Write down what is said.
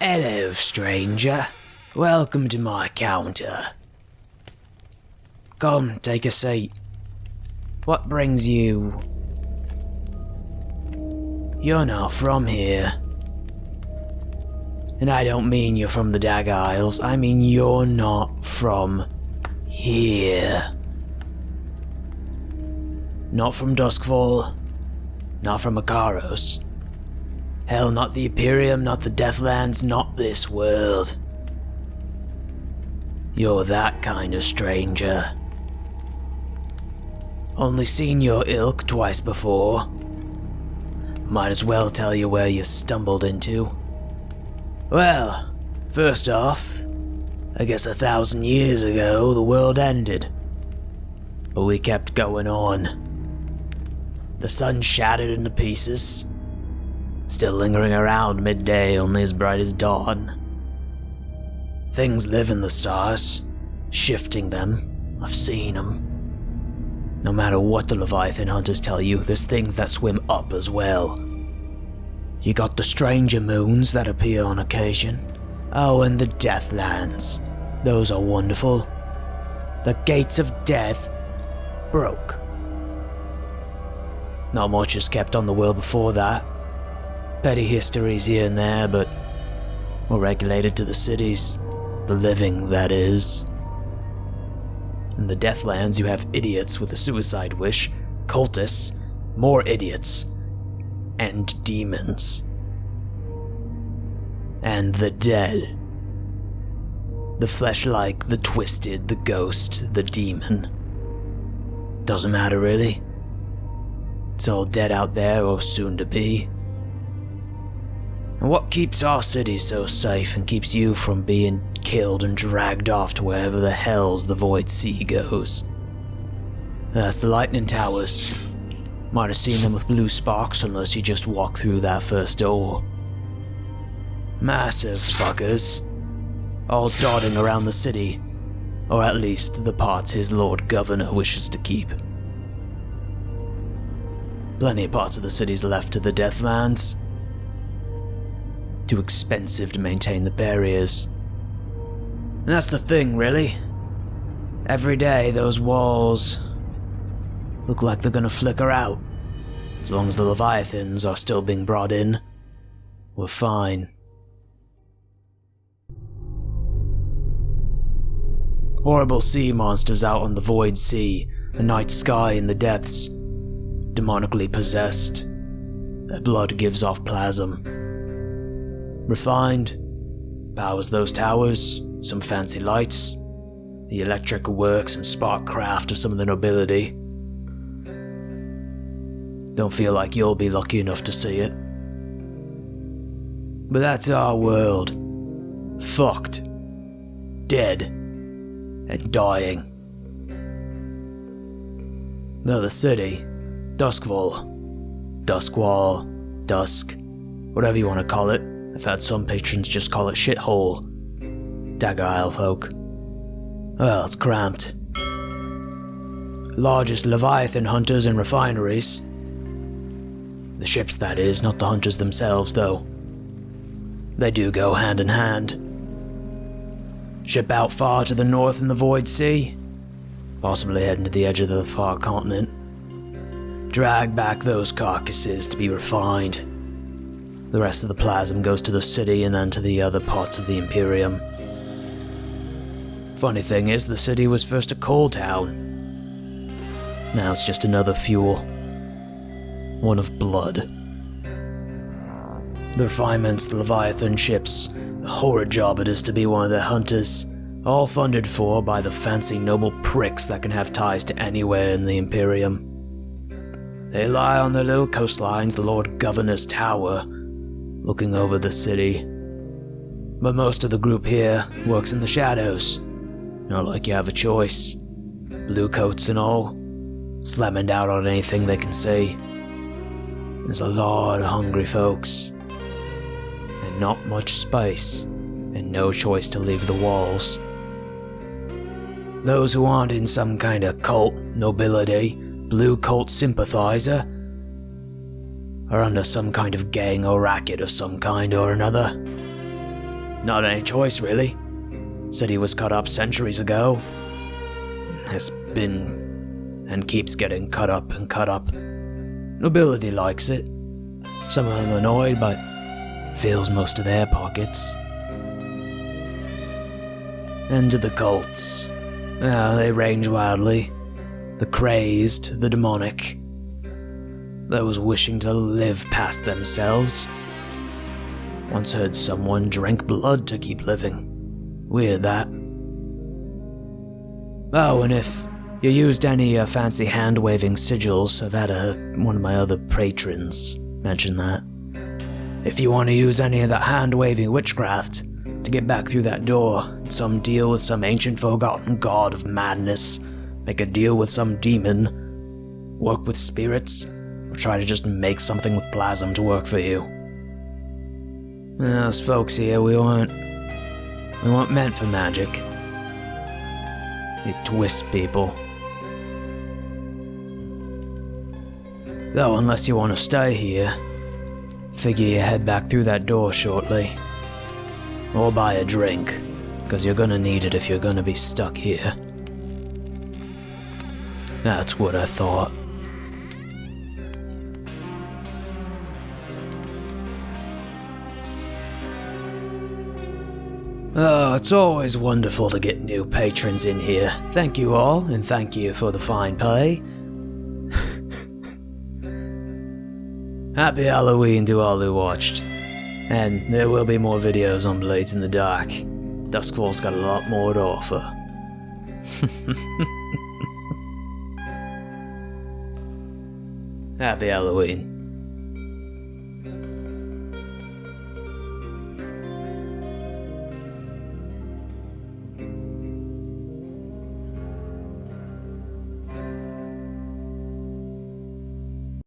Hello, stranger. Welcome to my counter. Come, take a seat. What brings you? You're not from here. And I don't mean you're from the Dag Isles, I mean you're not from here. Not from Doskvol, not from Makaros. Hell, not the Imperium, not the Deathlands, not this world. You're that kind of stranger. Only seen your ilk twice before. Might as well tell you where you stumbled into. Well, first off, I guess 1,000 years ago the world ended. But we kept going on. The sun shattered into pieces. Still lingering around midday, only as bright as dawn. Things live in the stars, shifting them. I've seen them. No matter what the Leviathan hunters tell you, there's things that swim up as well. You got the stranger moons that appear on occasion. Oh, and the Deathlands. Those are wonderful. The gates of death broke. Not much is kept on the world before that. Petty histories here and there, but more regulated to the cities. The living, that is. In the Deathlands, you have idiots with a suicide wish, cultists, more idiots, and demons. And the dead. The flesh-like, the twisted, the ghost, the demon. Doesn't matter really. It's all dead out there, or soon to be. And what keeps our city so safe and keeps you from being killed and dragged off to wherever the hells the Void Sea goes? That's the lightning towers. Might have seen them with blue sparks unless you just walk through that first door. Massive fuckers. All dotting around the city. Or at least the parts his Lord Governor wishes to keep. Plenty of parts of the city's left to the Deathlands. Too expensive to maintain the barriers. And that's the thing, really. Every day, those walls look like they're gonna flicker out. As long as the Leviathans are still being brought in, we're fine. Horrible sea monsters out on the Void Sea, a night sky in the depths. Demonically possessed. Their blood gives off plasm. Refined, powers those towers, some fancy lights, the electric works and spark craft of some of the nobility. Don't feel like you'll be lucky enough to see it. But that's our world. Fucked. Dead. And dying. Though the city, Doskvol, Dusk, whatever you want to call it. I've had some patrons just call it shithole. Dag Isle folk. Well, it's cramped. Largest Leviathan hunters and refineries. The ships, that is, not the hunters themselves, though. They do go hand in hand. Ship out far to the north in the Void Sea. Possibly heading to the edge of the far continent. Drag back those carcasses to be refined. The rest of the plasm goes to the city and then to the other parts of the Imperium. Funny thing is, the city was first a coal town. Now it's just another fuel. One of blood. The refinements, the Leviathan ships, the horrid job it is to be one of their hunters, all funded for by the fancy noble pricks that can have ties to anywhere in the Imperium. They lie on their little coastlines, the Lord Governor's Tower, looking over the city. But most of the group here works in the shadows. Not like you have a choice. Blue coats and all, slamming down on anything they can see. There's a lot of hungry folks. And not much space, and no choice to leave the walls. Those who aren't in some kind of cult, nobility, blue cult sympathizer, are under some kind of gang or racket of some kind or another. Not any choice, really. Said he was cut up centuries ago. Has been and keeps getting cut up and cut up. Nobility likes it. Some of them annoyed, but fills most of their pockets. And to the cults. Well, they range wildly. The crazed, the demonic. Those wishing to live past themselves. Once heard someone drank blood to keep living. Weird, that. Oh, and if you used any fancy hand-waving sigils, I've had one of my other patrons mention that. If you want to use any of that hand-waving witchcraft to get back through that door, some deal with some ancient forgotten god of madness, make a deal with some demon, work with spirits, or try to just make something with plasm to work for you. Us folks here, we weren't meant for magic. You twist people. Though unless you want to stay here, figure you head back through that door shortly. Or buy a drink, because you're gonna need it if you're gonna be stuck here. That's what I thought. Oh, it's always wonderful to get new patrons in here. Thank you all, and thank you for the fine pay. Happy Halloween to all who watched. And there will be more videos on Blades in the Dark. Doskvol's got a lot more to offer. Happy Halloween.